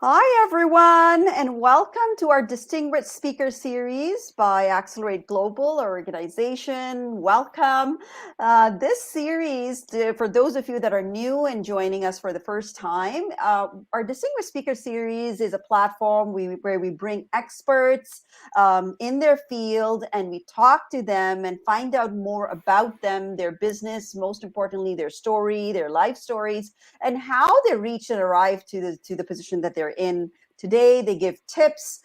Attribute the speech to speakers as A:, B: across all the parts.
A: Hi, everyone, and welcome to our Distinguished Speaker Series by Accelerate Global Organization. Welcome. This series, for those of you that are new and joining us for the first time, our Distinguished Speaker Series is a platform where we bring experts in their field and we talk to them and find out more about them, their business, most importantly, their story, their life stories, and how they reach and arrive to the position that they're in today. They give tips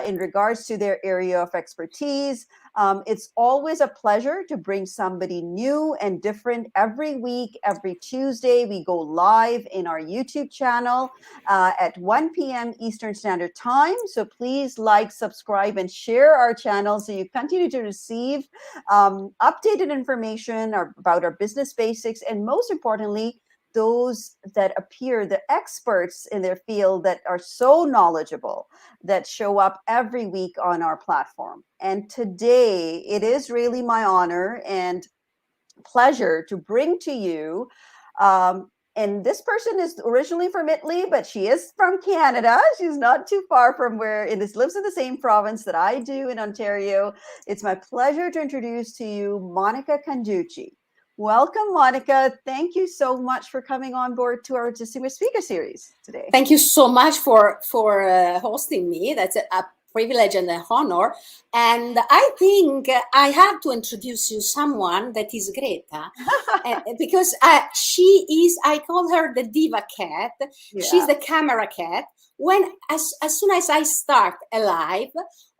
A: in regards to their area of expertise. It's always a pleasure to bring somebody new and different every week. Every Tuesday, we go live in our YouTube channel at 1 p.m. Eastern Standard Time. So please like, subscribe, and share our channel so you continue to receive updated information about our business basics, and most importantly, those that appear the experts in their field that are so knowledgeable that show up every week on our platform. And today it is really my honor and pleasure to bring to you and this person is originally from Italy, but she is from Canada. She's not too far from lives in the same province that I do in Ontario. It's my pleasure to introduce to you Monica Canducci. Welcome, Monica. Thank you so much for coming on board to our Distinguished Speaker Series today.
B: Thank you so much for hosting me. That's a privilege and an honor. And I think I have to introduce you someone that is Greta, because she is, I call her the Diva Cat. Yeah. She's the camera cat. As soon as I start a live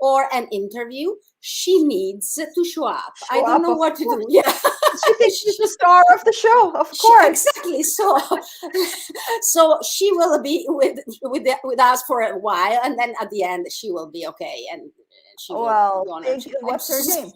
B: or an interview, she needs to show up. I don't know what to do. Yeah.
A: She's the star of the show, of course.
B: Exactly. So she will be with us for a while, and then at the end she will be okay. And she will go on.
A: What's her name?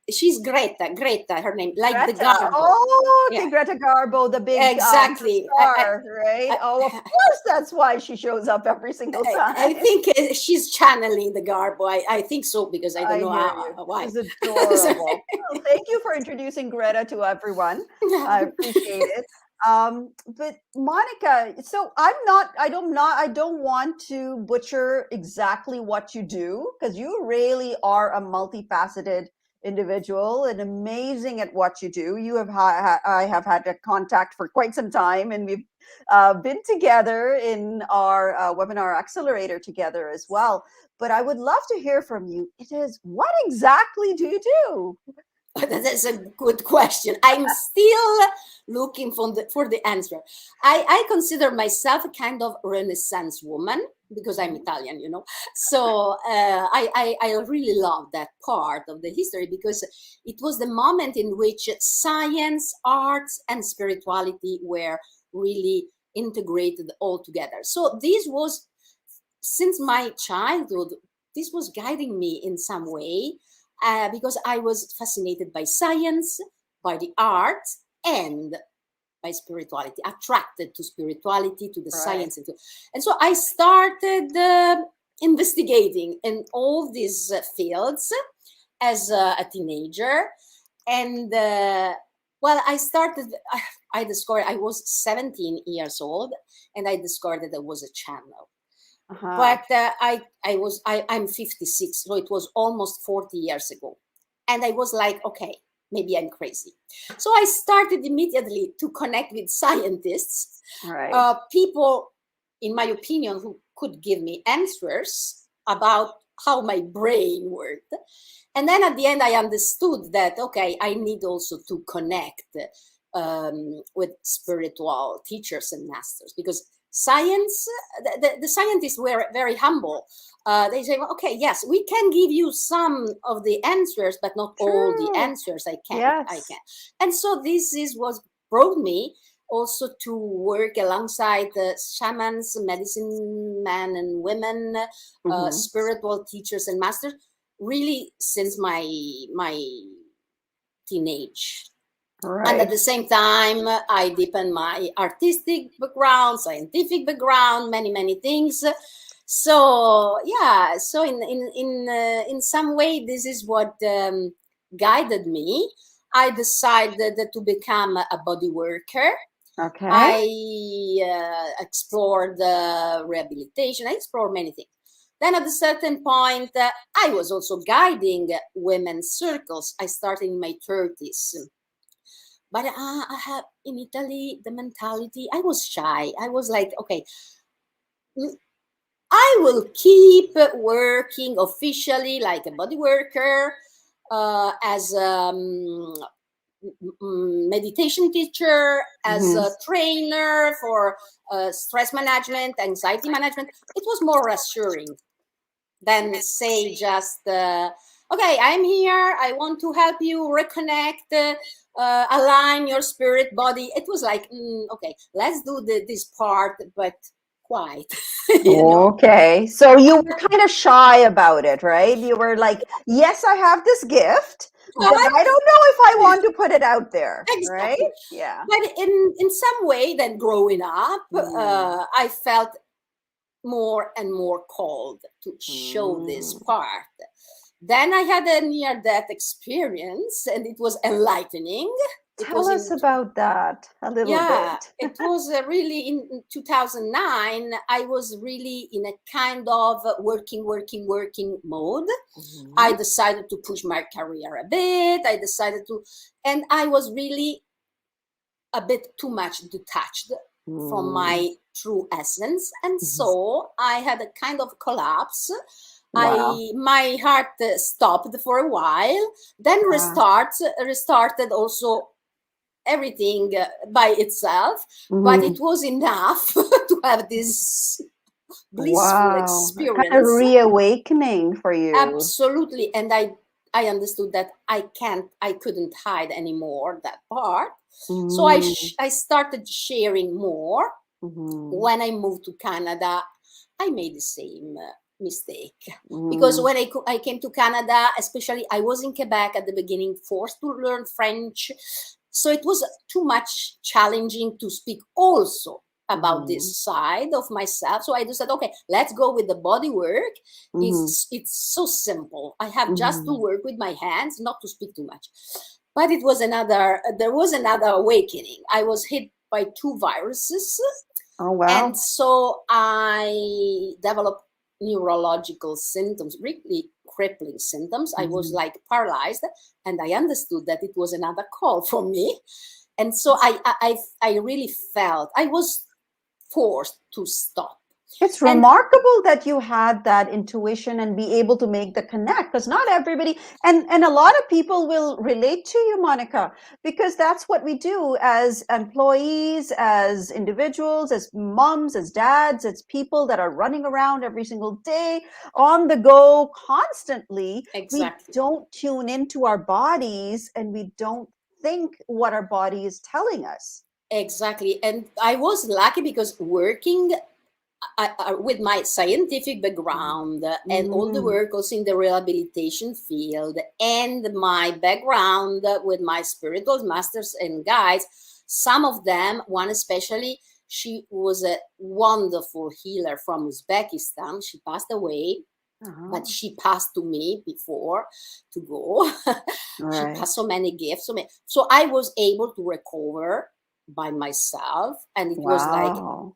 B: She's Greta. Her name, like
A: Greta.
B: the Garbo.
A: Oh, okay, yeah. Greta Garbo, the big
B: exactly
A: star, right? Of course, that's why she shows up every single time.
B: I think she's channeling the Garbo. I think so, because I don't know why.
A: She's adorable. Well, thank you for introducing Greta to everyone. I appreciate it. But Monica, so I don't want to butcher exactly what you do, because you really are a multifaceted individual and amazing at what you do. I have had a contact for quite some time, and we've been together in our webinar accelerator together as well. But I would love to hear from you. What exactly do you do?
B: That's a good question. I'm still looking for the answer. I consider myself a kind of Renaissance woman, because I'm Italian, you know. So I really love that part of the history, because it was the moment in which science, arts, and spirituality were really integrated all together. So this was, since my childhood, this was guiding me in some way. Because I was fascinated by science, by the arts, and by spirituality, attracted to spirituality, to the science. And so I started investigating in all these fields as a teenager. And I discovered, I was 17 years old, and I discovered that there was a channel. But I'm 56, so it was almost 40 years ago. And I was like, okay, maybe I'm crazy. So I started immediately to connect with scientists, people, in my opinion, who could give me answers about how my brain worked. And then at the end, I understood that, okay, I need also to connect with spiritual teachers and masters, because science, the scientists were very humble. They say, well, okay, yes, we can give you some of the answers, but not all the answers. I can. And so this is what brought me also to work alongside the shamans, medicine men and women, spiritual teachers and masters, really since my teenage. And at the same time, I deepened my artistic background, scientific background, many things. So yeah, so in some way, this is what guided me. I decided to become a body worker.
A: Okay.
B: I explored rehabilitation. I explored many things. Then at a certain point, I was also guiding women's circles. I started in my 30s. But I have in Italy the mentality, I was shy. I was like, okay, I will keep working officially like a body worker, as meditation teacher, as a trainer for stress management, anxiety management. It was more reassuring than say just, okay, I'm here. I want to help you reconnect, align your spirit body. It was like, okay, let's do this part, but quiet.
A: Okay. So you were kind of shy about it, right? You were like, yes, I have this gift, but I don't know if I want to put it out there.
B: Exactly.
A: Right? Yeah.
B: But in some way, then growing up, I felt more and more called to show this part. Then I had a near-death experience, and it was enlightening.
A: Tell us about that a little bit.
B: It was really in 2009. I was really in a kind of working mode. I decided to push my career a bit. And I was really a bit too much detached from my true essence. And so I had a kind of collapse.
A: Wow.
B: My heart stopped for a while, then restarted also everything by itself, but it was enough to have this blissful experience.
A: Kind of reawakening for you.
B: Absolutely. And I understood that I couldn't hide anymore that part. So I started sharing more. When I moved to Canada, I made the same mistake, because when I came to Canada, especially I was in Quebec at the beginning, forced to learn French. So it was too much challenging to speak also about this side of myself. So I just said, okay, let's go with the body work. It's so simple. I have just to work with my hands, not to speak too much. But there was another awakening. I was hit by 2 viruses.
A: Oh, wow.
B: And so I developed neurological symptoms, really crippling symptoms. I was like paralyzed, and I understood that it was another call for me. And so I really felt I was forced to stop.
A: It's remarkable that you had that intuition and be able to make the connect, because not everybody, and a lot of people will relate to you, Monica, because that's what we do as employees, as individuals, as moms, as dads, as people that are running around every single day, on the go, constantly.
B: Exactly.
A: We don't tune into our bodies, and we don't think what our body is telling us.
B: Exactly. And I was lucky because working with my scientific background and all the work also in the rehabilitation field, and my background with my spiritual masters and guides, some of them, one especially, she was a wonderful healer from Uzbekistan. She passed away, but she passed to me before to go. She passed so many gifts. So I was able to recover by myself, and it was like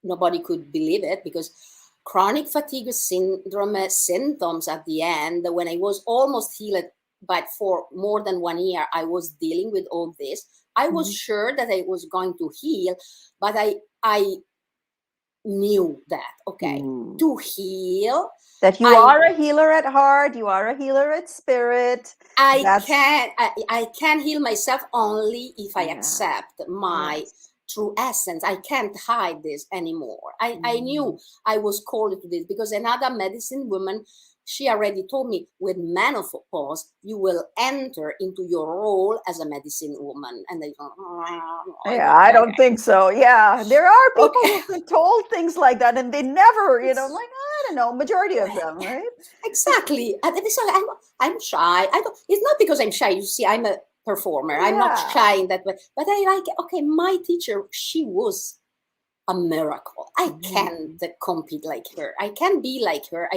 B: nobody could believe it, because chronic fatigue syndrome symptoms at the end, when I was almost healed, but for more than 1 year, I was dealing with all this. I was sure that I was going to heal, but I knew that, okay, to heal.
A: That you are a healer at heart, you are a healer at spirit.
B: I can heal myself only if I accept my true essence. I can't hide this anymore. I knew I was called to this, because another medicine woman, she already told me, with menopause, you will enter into your role as a medicine woman. And
A: I don't think so. Yeah, there are people who've been told things like that, and they never, like, I don't know, majority of them, right?
B: Exactly. I'm shy. It's not because I'm shy. You see, I'm a performer. I'm not shy in that way. But I like, okay, my teacher, she was a miracle. I can't compete like her. I can't be like her.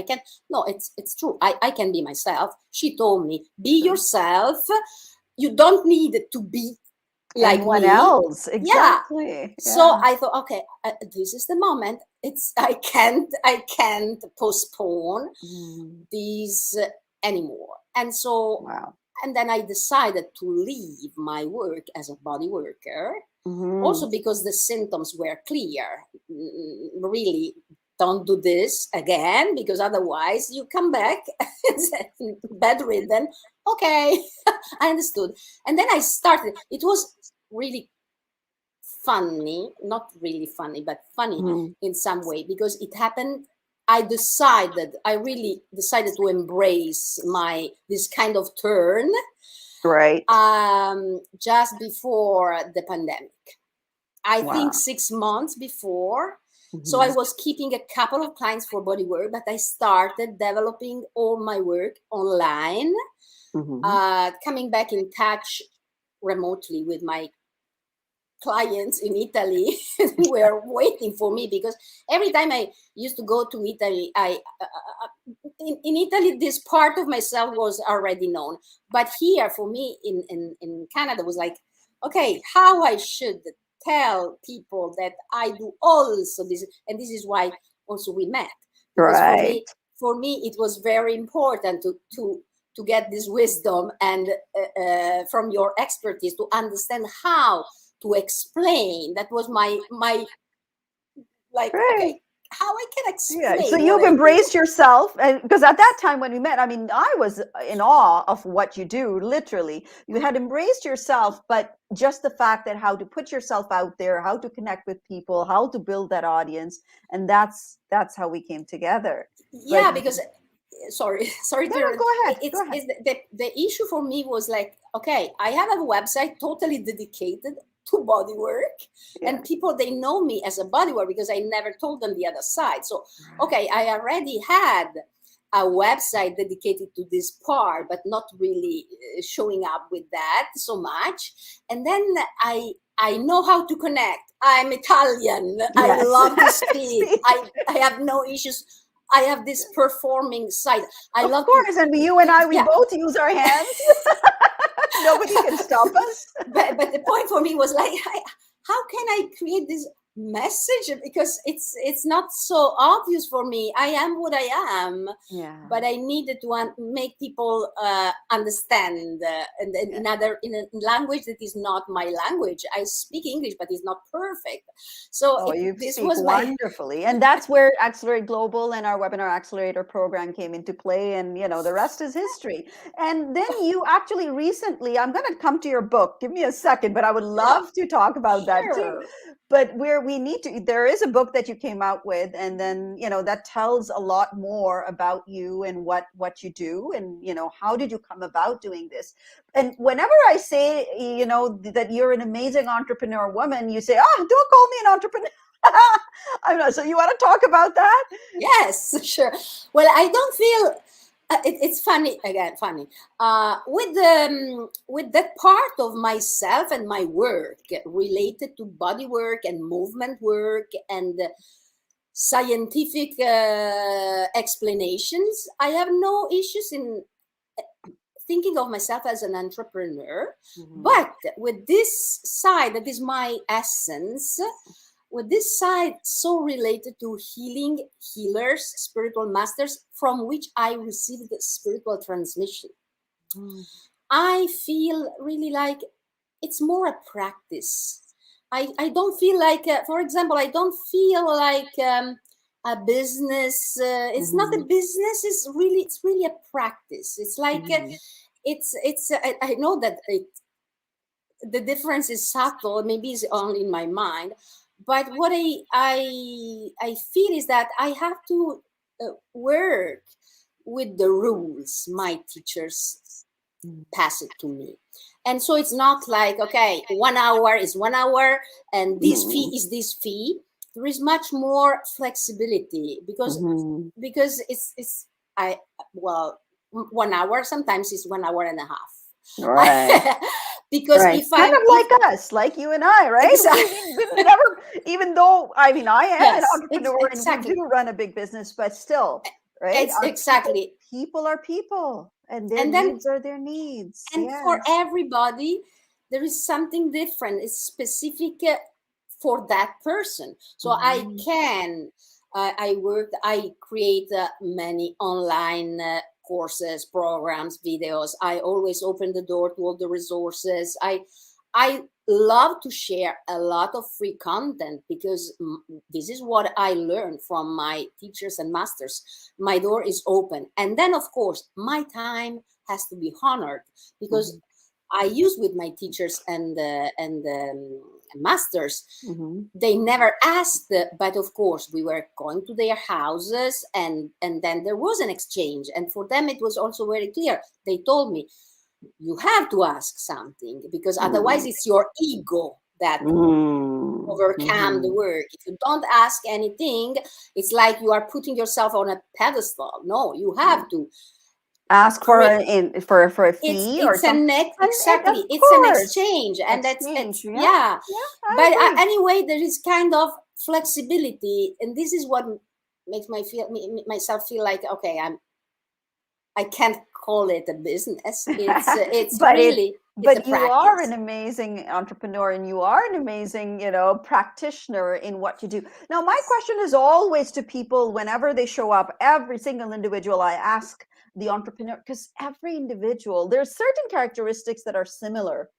B: No, it's true. I can be myself. She told me, be yourself. You don't need to be like
A: Anyone
B: me.
A: else.
B: Yeah.
A: Exactly.
B: So I thought, okay, this is the moment. I can't postpone these anymore. And so,
A: Wow.
B: and then I decided to leave my work as a body worker, also because the symptoms were clear. Really, don't do this again, because otherwise you come back bedridden. Okay, I understood. And then I started. It was really funny, not really funny, but funny in some way, because it happened. I really decided to embrace this kind of turn,
A: Right.
B: just before the pandemic. I think 6 months before. So I was keeping a couple of clients for bodywork, but I started developing all my work online, coming back in touch remotely with my clients in Italy were waiting for me, because every time I used to go to Italy, in Italy, this part of myself was already known. But here, for me, in Canada, was like, okay, how I should tell people that I do also this, and this is why also we met, because for me, it was very important to get this wisdom and from your expertise to understand how to explain. That was my like, okay, how I can explain.
A: So you've embraced yourself, and because at that time when we met, I mean, I was in awe of what you do. Literally, you had embraced yourself, but just the fact that how to put yourself out there, how to connect with people, how to build that audience, and that's how we came together.
B: Yeah, because sorry
A: no, go ahead.
B: The issue for me was like, okay, I have a website totally dedicated to bodywork, and people, they know me as a bodyworker because I never told them the other side. So okay, I already had a website dedicated to this part, but not really showing up with that so much. And then I know how to connect. I'm Italian. I love to speak. I have no issues. I have this performing side.
A: Of course, and you and I, we both use our hands. Nobody can stop us.
B: But the point for me was like, how can I create this message? Because it's not so obvious for me. I am what I am, but I needed to make people understand in a language that is not my language. I speak English, but it's not perfect. So this was
A: wonderfully, and that's where Accelerate Global and our Webinar Accelerator program came into play, and the rest is history. And then you actually recently, I'm going to come to your book. Give me a second, but I would love to talk about that too. But there is a book that you came out with, and then that tells a lot more about you and what you do, and how did you come about doing this. And whenever I say that you're an amazing entrepreneur woman, you say, don't call me an entrepreneur. I'm not. So you want to talk about that?
B: Yes, sure. Well, I don't feel it's funny with that part of myself and my work related to body work and movement work and scientific explanations. I have no issues in thinking of myself as an entrepreneur, but with this side that is my essence, with this side so related to healers, spiritual masters, from which I received spiritual transmission. I feel really like it's more a practice. I don't feel like, for example, I don't feel like a business. It's not a business. It's really a practice. It's like I know that the difference is subtle. Maybe it's only in my mind. But what I feel is that I have to work with the rules my teachers pass it to me. And so it's not like, okay, 1 hour is 1 hour and this fee is this fee. There is much more flexibility because it's 1 hour sometimes is 1 hour and a half.
A: Right.
B: Because if
A: kind of like us, like you and I, right?
B: Exactly.
A: We never, even though I am an entrepreneur and we do run a big business, but still, right?
B: Exactly.
A: People are people, and their needs are their needs.
B: And for everybody, there is something different. It's specific for that person. So I create many online courses, programs, videos. I always open the door to all the resources. I love to share a lot of free content because this is what I learned from my teachers and masters. My door is open. And then, of course, my time has to be honored because I use with my teachers and masters. They never asked, but of course we were going to their houses, and then there was an exchange. And for them, it was also very clear. They told me, you have to ask something because otherwise it's your ego that overcome the work. If you don't ask anything, it's like you are putting yourself on a pedestal. No, you have to
A: ask for a fee or something.
B: Exactly, it's an exchange, and
A: exchange,
B: that's yeah. But anyway, there is kind of flexibility, and this is what makes myself feel like, okay, I can't call it a business. It's
A: but
B: really.
A: But you are an amazing entrepreneur, and you are an amazing, practitioner in what you do. Now, my question is always to people whenever they show up, every single individual, I ask the entrepreneur, because every individual, there's certain characteristics that are similar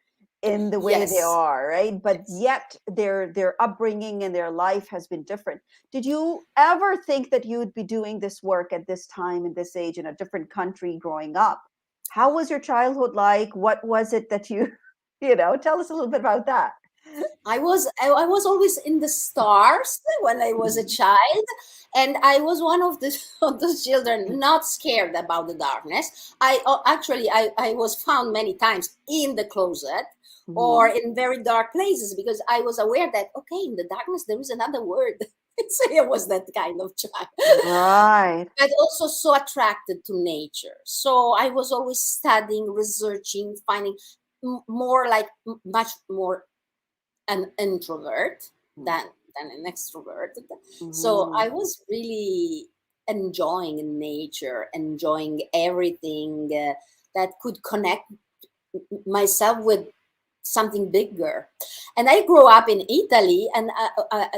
A: in the way they are, right? But yet their upbringing and their life has been different. Did you ever think that you'd be doing this work at this time and this age in a different country growing up? How was your childhood like? What was it that you tell us a little bit about that.
B: I was always in the stars when I was a child, and I was one of those children not scared about the darkness. I was found many times in the closet or in very dark places because I was aware that, okay, in the darkness there is another world. So I was that kind of child,
A: right?
B: But also so attracted to nature. So I was always studying, researching, finding much more an introvert than an extrovert. So I was really enjoying nature, enjoying everything that could connect myself with something bigger. And I grew up in Italy, and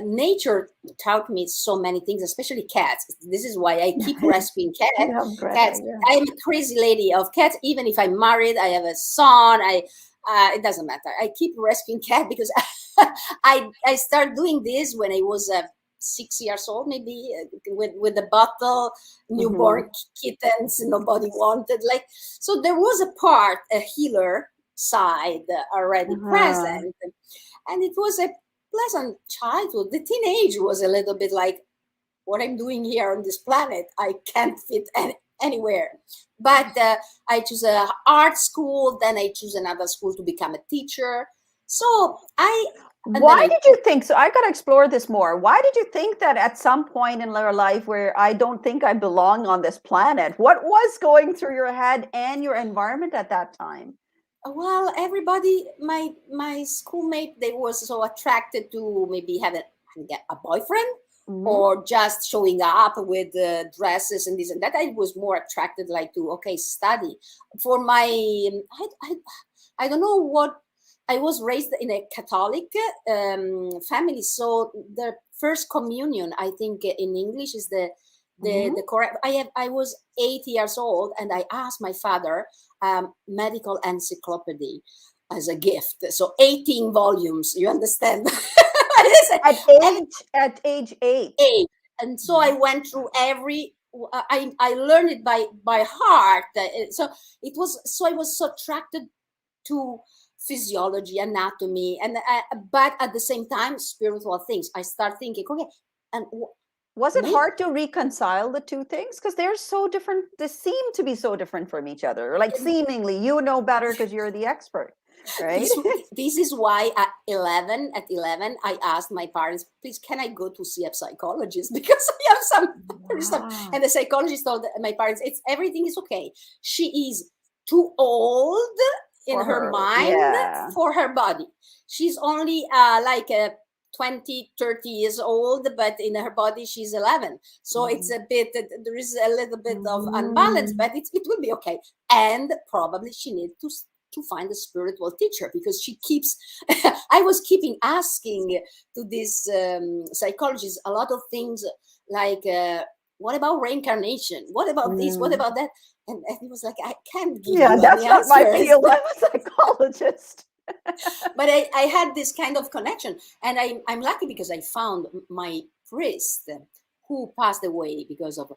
B: nature taught me so many things, especially cats. This is why I keep rescuing cats. I'm a crazy lady of cats. Even if I'm married, I have a son, it doesn't matter. I keep rescuing cats because I started doing this when I was 6 years old, maybe, with the bottle, newborn kittens nobody wanted. So there was a part, a healer side already present, and it was a pleasant childhood. The teenage was a little bit like, what I'm doing here on this planet, I can't fit anywhere. But I choose an art school, then I choose another school to become a teacher. So
A: why did you think, so I got to explore this more. Why did you think that at some point in your life where I don't think I belong on this planet? What was going through your head and your environment at that time?
B: Well, everybody, my schoolmate, they were so attracted to maybe have a boyfriend or just showing up with dresses and this and that. I was more attracted to, study. For my, I don't know what, I was raised in a Catholic family. So the first communion, I think in English is the correct. I was 8 years old, and I asked my father medical encyclopedia as a gift. So 18 volumes, you understand?
A: At age 8.
B: And so I went through every. I learned it by heart. So it was. So I was so attracted to physiology, anatomy, and but at the same time, spiritual things. I start thinking, okay, and.
A: Was it hard to reconcile the two things? Because they're so different. They seem to be so different from each other. Seemingly, you know better because you're the expert, right?
B: This is why at 11, I asked my parents, please, can I go to see a psychologist? Because I have some. And the psychologist told my parents, everything is okay. She is too old in her mind for her body. She's only 20, 30 years old, but in her body she's 11. So it's a bit, there is a little bit of unbalance, but it will be okay. And probably she needs to find a spiritual teacher, because she keeps, I was keeping asking to this psychologist a lot of things like, what about reincarnation? What about this? What about that? And he was like, I can't give you
A: that's
B: any
A: not my
B: answers.
A: field. I'm a psychologist.
B: But I had this kind of connection, and I'm lucky because I found my priest who passed away because of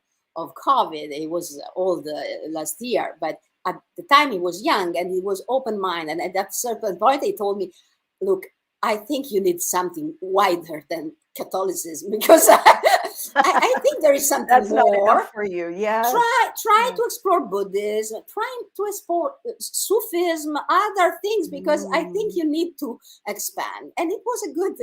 B: COVID. He was old last year, but at the time he was young and he was open-minded. And at that certain point, he told me, look, I think you need something wider than Catholicism, because I think there is something
A: That's
B: more.
A: not enough for you. Yeah.
B: Try to explore Buddhism, trying to explore Sufism, other things, because I think you need to expand. And it was a good,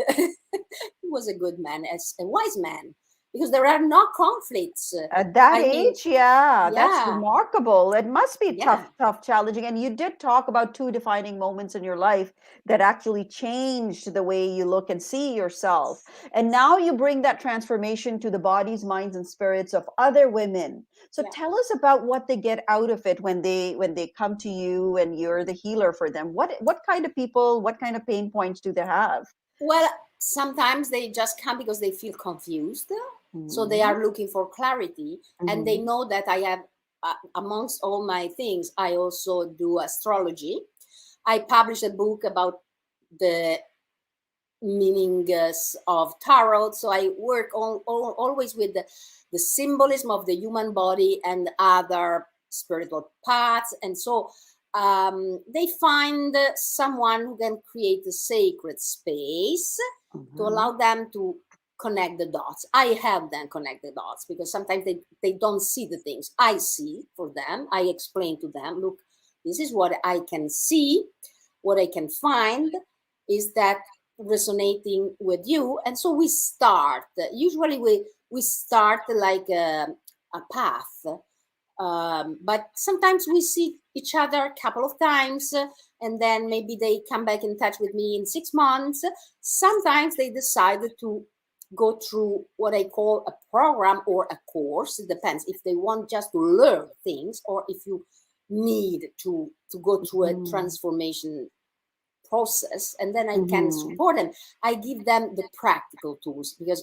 B: he was a good man, as a wise man, because there are no conflicts.
A: At that age, that's remarkable. It must be tough, challenging. And you did talk about 2 defining moments in your life that actually changed the way you look and see yourself. And now you bring that transformation to the bodies, minds, and spirits of other women. So tell us about what they get out of it when they come to you and you're the healer for them. What kind of people, what kind of pain points do they have?
B: Well, sometimes they just come because they feel confused. So they are looking for clarity, and they know that I have, amongst all my things, I also do astrology. I published a book about the meanings of tarot. So I work always with the symbolism of the human body and other spiritual paths. And so they find someone who can create a sacred space to allow them to connect the dots. I help them connect the dots, because sometimes they don't see the things I see for them. I explain to them, look, this is what I can see. What I can find is that resonating with you. And so we start, usually we start like a path. But sometimes we see each other a couple of times, and then maybe they come back in touch with me in 6 months. Sometimes they decide to go through what I call a program or a course. It depends if they want just to learn things, or if you need to go through a transformation process, and then I can support them. I give them the practical tools, because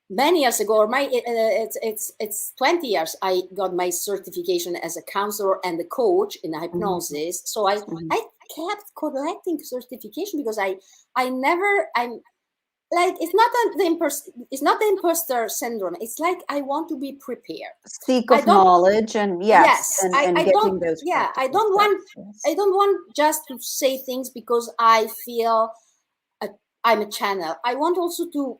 B: many years ago, it's 20 years, I got my certification as a counselor and a coach in hypnosis. So I kept collecting certification, because I'm like, it's not the imposter syndrome. It's like I want to be prepared.
A: Seek of knowledge, and
B: I
A: getting those.
B: I don't want just to say things because I feel I'm a channel. I want also to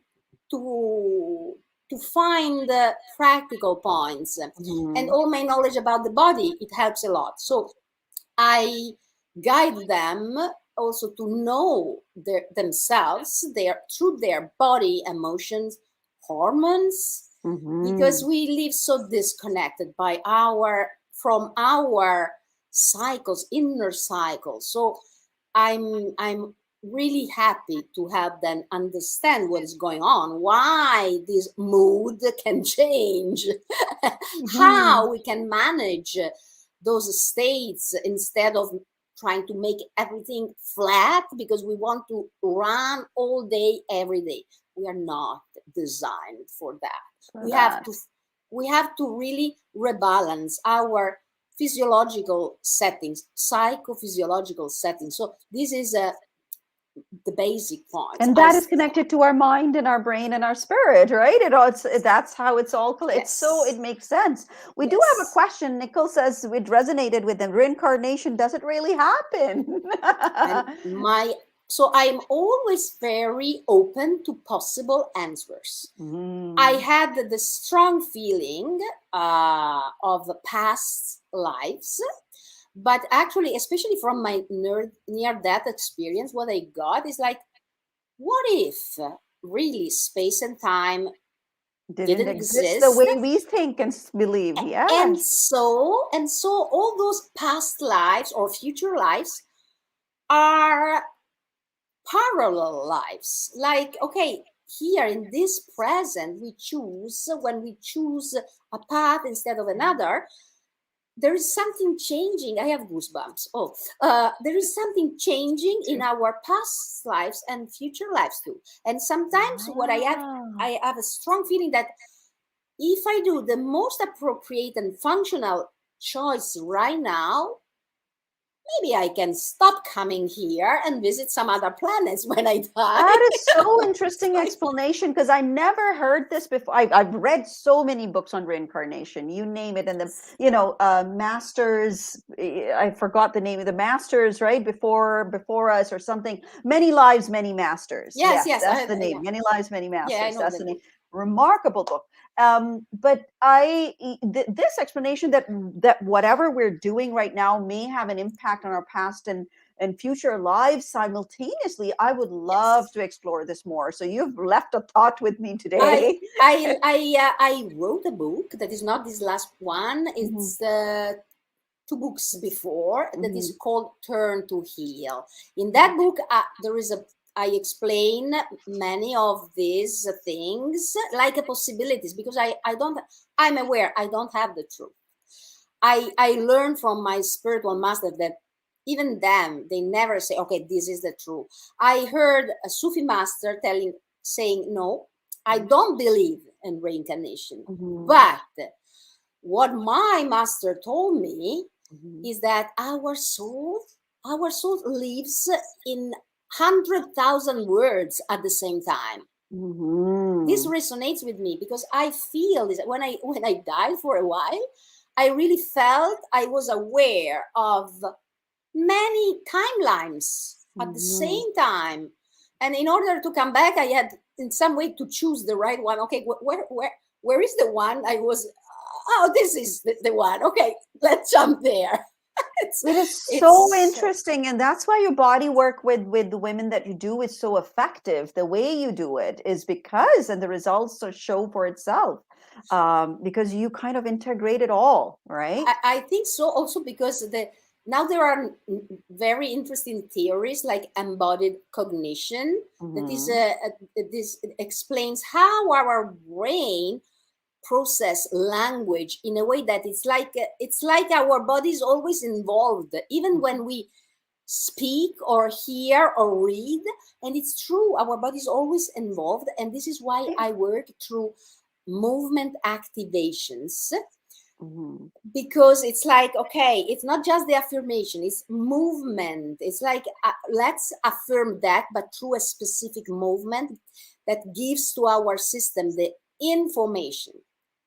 B: find the practical points, and all my knowledge about the body. It helps a lot. So I guide them also to know themselves, through their body, emotions, hormones, because we live so disconnected from our cycles, inner cycles. So I'm really happy to help them understand what is going on, why this mood can change, how we can manage those states instead of trying to make everything flat, because we want to run all day, every day. We are not designed for that. We have to really rebalance our physiological settings, psychophysiological settings. So this is the basic point.
A: And that is connected to our mind and our brain and our spirit, right? That's how it's all. It makes sense. We do have a question. Nicole says it resonated with them. Reincarnation, does it really happen?
B: So I'm always very open to possible answers. I had the strong feeling of past lives. But actually, especially from my near-death experience, what I got is like, what if really space and time didn't exist
A: the way we think and believe?
B: And so all those past lives or future lives are parallel lives. Like, okay, here in this present, when we choose a path instead of another, there is something changing. I have goosebumps. There is something changing in our past lives and future lives too. And sometimes what I have a strong feeling that if I do the most appropriate and functional choice right now, maybe I can stop coming here and visit some other planets when I die.
A: That is so interesting explanation, because I never heard this before. I've read so many books on reincarnation, you name it, and the masters. I forgot the name of the masters, right? Before us or something. Many lives, many masters.
B: Yes,
A: that's the name. Many lives, many masters.
B: Yeah, I know
A: that's the
B: book.
A: name. Remarkable book. But this explanation that whatever we're doing right now may have an impact on our past and future lives simultaneously. I would love to explore this more. So you've left a thought with me today.
B: I wrote a book that is not this last one. It's 2 books before that is called Turn to Heal. In that book, I explain many of these things like possibilities, because I'm aware I don't have the truth. I learned from my spiritual master that even them, they never say, okay, this is the truth. I heard a Sufi master saying, no, I don't believe in reincarnation. But what my master told me is that our soul lives in 100,000 words at the same time. This resonates with me because I feel this when I died for a while. I really felt I was aware of many timelines at the same time, and in order to come back, I had in some way to choose the right one. Okay, where is the one I was? Oh, this is the one. Okay, let's jump there.
A: It is so interesting, and that's why your body work with the women that you do is so effective. The way you do it is because, and the results show for itself, because you kind of integrate it all, right?
B: I think so, also because now there are very interesting theories like embodied cognition. That is this explains how our brain process language in a way that it's like our body is always involved, even when we speak or hear or read. And it's true, our body is always involved, and this is why I work through movement activations. Because it's like, okay, it's not just the affirmation, it's movement. It's like, let's affirm that, but through a specific movement that gives to our system the information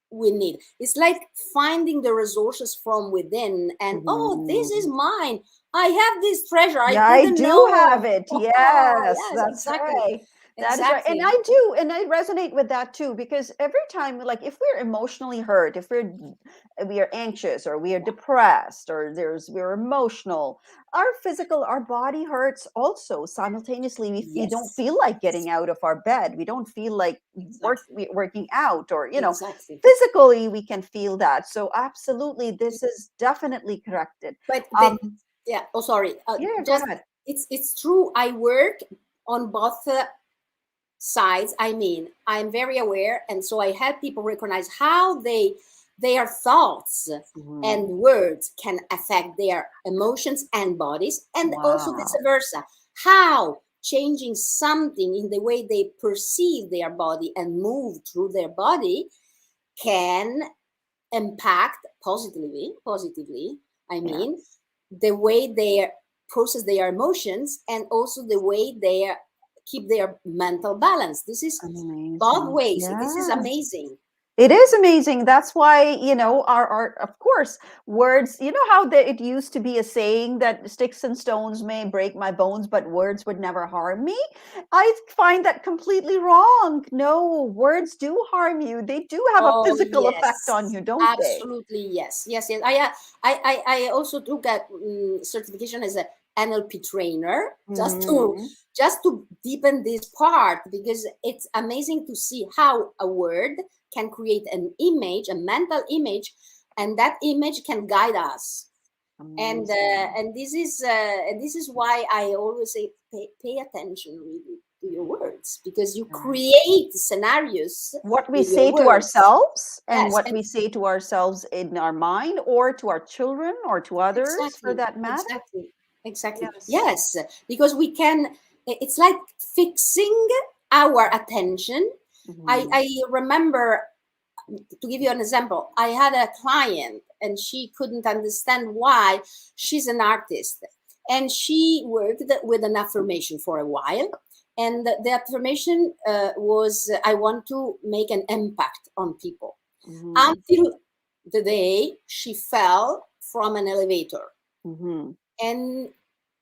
B: we need. It's like finding the resources from within, and oh, this is mine. I have this treasure. I do
A: have it. Yes, that's
B: exactly.
A: right. That is right. And I do, and I resonate with that too, because every time, like if we're emotionally hurt, if we are anxious or we are depressed or we're emotional, our body hurts also simultaneously. We don't feel like getting out of our bed. We don't feel like working out, or physically we can feel that. So absolutely, this is definitely corrected.
B: But oh, sorry.
A: Go ahead.
B: It's true. I work on both sides. I mean, I'm very aware, and so I help people recognize how their thoughts and words can affect their emotions and bodies, and also vice versa. How changing something in the way they perceive their body and move through their body can impact positively. I mean, the way they process their emotions, and also the way they keep their mental balance. This is both ways. This is amazing.
A: It is amazing. That's why, our of course, words, how it used to be a saying that sticks and stones may break my bones, but words would never harm me. I find that completely wrong. No, words do harm you. They do have a physical effect on you, don't they?
B: Absolutely, yes. I also took a certification as a NLP trainer, just to deepen this part, because it's amazing to see how a word can create an image, a mental image, and that image can guide us. And this is why I always say pay attention really to your words, because you create scenarios
A: what we
B: with your
A: say to
B: words.
A: ourselves and
B: Yes,
A: what we say to ourselves in our mind, or to our children, or to others for
B: exactly,
A: that matter.
B: exactly.
A: Yes.
B: Yes, because we can. It's like fixing our attention. I remember, to give you an example, I had a client and she couldn't understand why. She's an artist and she worked with an affirmation for a while. And the affirmation was, I want to make an impact on people. Until the day she fell from an elevator. And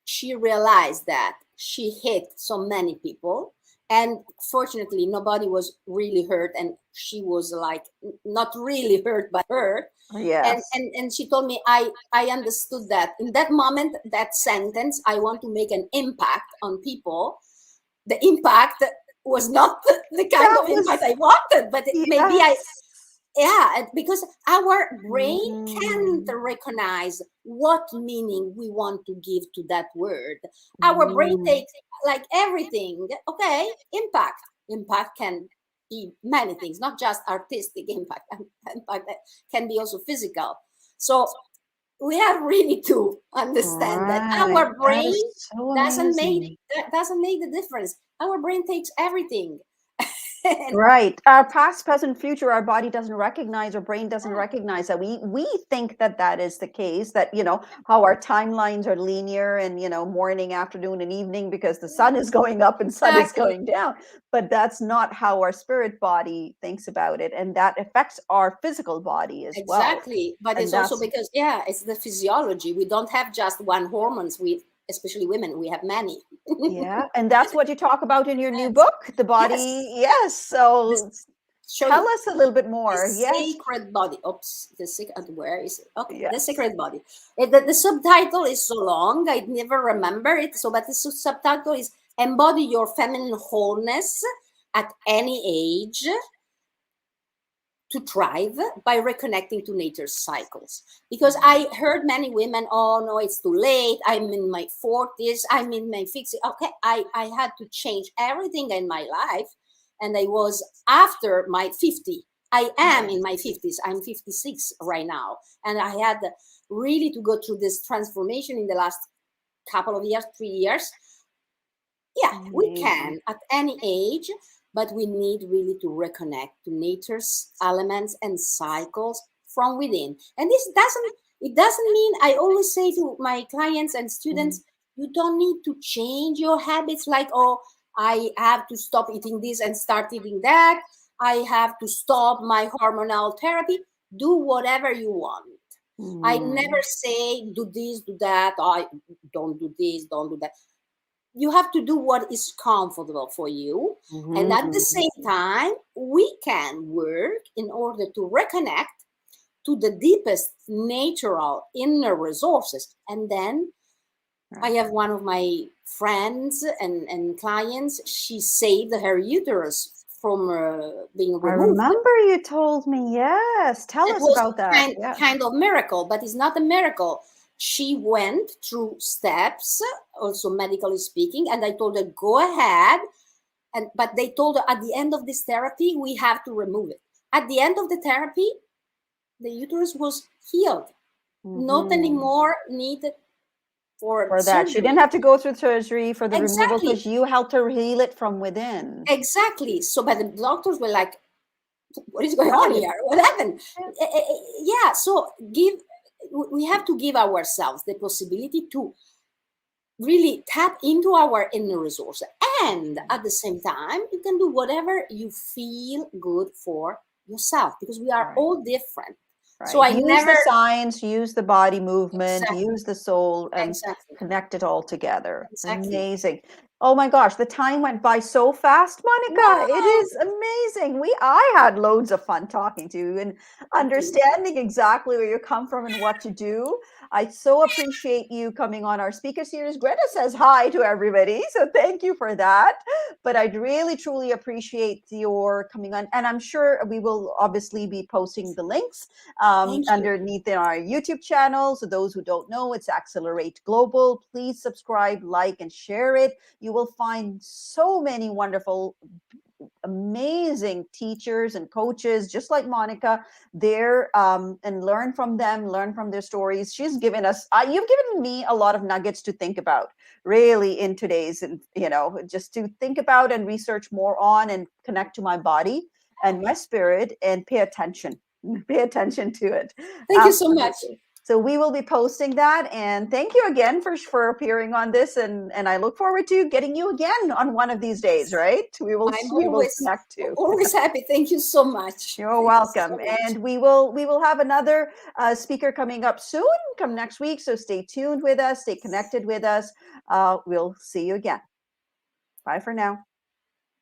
B: she realized that she hit so many people, and fortunately nobody was really hurt, and she was like not really hurt but hurt.
A: Yes.
B: And she told me, I understood that in that moment, that sentence, I want to make an impact on people, the impact was not the kind of impact I wanted, but maybe because our brain can't recognize what meaning we want to give to that word. Our brain takes like everything. Okay, impact can be many things, not just artistic impact. Impact can be also physical. So we have really to understand that our
A: That
B: brain
A: is so
B: doesn't make
A: amazing.
B: the difference. Our brain takes everything.
A: Right. Our past, present, future, our body doesn't recognize, our brain doesn't recognize that. We think that that is the case, that, how our timelines are linear and, morning, afternoon, and evening because the sun is going up and sun is
B: Exactly.
A: going down. But that's not how our spirit body thinks about it. And that affects our physical body as well.
B: Exactly. But
A: And
B: it's also
A: that's,
B: because, it's the physiology. We don't have just one hormones. Especially women, we have many.
A: yeah. And that's what you talk about in your new
B: Yes.
A: book, The
B: Yes.
A: Body. Yes.
B: This,
A: So
B: show
A: tell
B: you.
A: us a little bit
B: The
A: more. Yes.
B: sacred body. Oops, the secret. Where is it? Okay, the
A: Yes.
B: sacred body. The subtitle is so long, I never remember it. So, but the subtitle is "Embody Your Feminine Wholeness at Any Age to Thrive by Reconnecting to Nature's Cycles." Because I heard many women, "Oh no, it's too late. I'm in my 40s. I'm in my 50s." Okay, I had to change everything in my life, and I was after my 50. I am in my 50s. I'm 56 right now. And I had really to go through this transformation in the last couple of years, 3 years. Yeah, we can at any age, but we need really to reconnect to nature's elements and cycles from within. And it doesn't mean, I always say to my clients and students, you don't need to change your habits like, oh, I have to stop eating this and start eating that. I have to stop my hormonal therapy. Do whatever you want. I never say do this, do that. I don't do this, don't do that. You have to do what is comfortable for you. And at the same time, we can work in order to reconnect to the deepest natural inner resources. And then I have one of my friends and clients, she saved her uterus from being
A: I
B: removed.
A: remember you told me, yes. Tell
B: It
A: us
B: was
A: about that. Yeah.
B: kind of miracle, but it's not a miracle. She went through steps, also medically speaking, and I told her, go ahead. But they told her, at the end of this therapy, we have to remove it. At the end of the therapy, the uterus was healed. Not anymore needed for
A: that. She didn't
B: surgery.
A: have to go through surgery for the removal
B: Exactly.
A: because you helped her heal it from within.
B: Exactly. So, but the doctors were like, what is going on here? What happened? Yeah. So we have to give ourselves the possibility to really tap into our inner resource. And at the same time, you can do whatever you feel good for yourself, because we are all different.
A: Right.
B: So I
A: use
B: never
A: the science, use the body movement, use the soul, and
B: exactly
A: connect it all together.
B: exactly.
A: Amazing. Oh my gosh, the time went by so fast, Monica. It
B: Wow.
A: is amazing. I had loads of fun talking to you and understanding exactly where you come from and what you do. I so appreciate you coming on our speaker series. Greta says hi to everybody, so thank you for that. But I'd really, truly appreciate your coming on. And I'm sure we will obviously be posting the links underneath in our YouTube channel. So those who don't know, it's Accelerate Global. Please subscribe, like, and share it. You you will find so many wonderful, amazing teachers and coaches, just like Monica, there, and learn from them, learn from their stories. She's given us, you've given me a lot of nuggets to think about, really, in today's, and just to think about and research more on and connect to my body and my spirit and pay attention to it.
B: Thank you so much.
A: So we will be posting that, and thank you again for appearing on this, and I look forward to getting you again on one of these days, right? We will connect too.
B: Always happy. Thank you so much.
A: You're welcome. And we will have another speaker coming up soon, come next week. So stay tuned with us, stay connected with us. We'll see you again. Bye for now.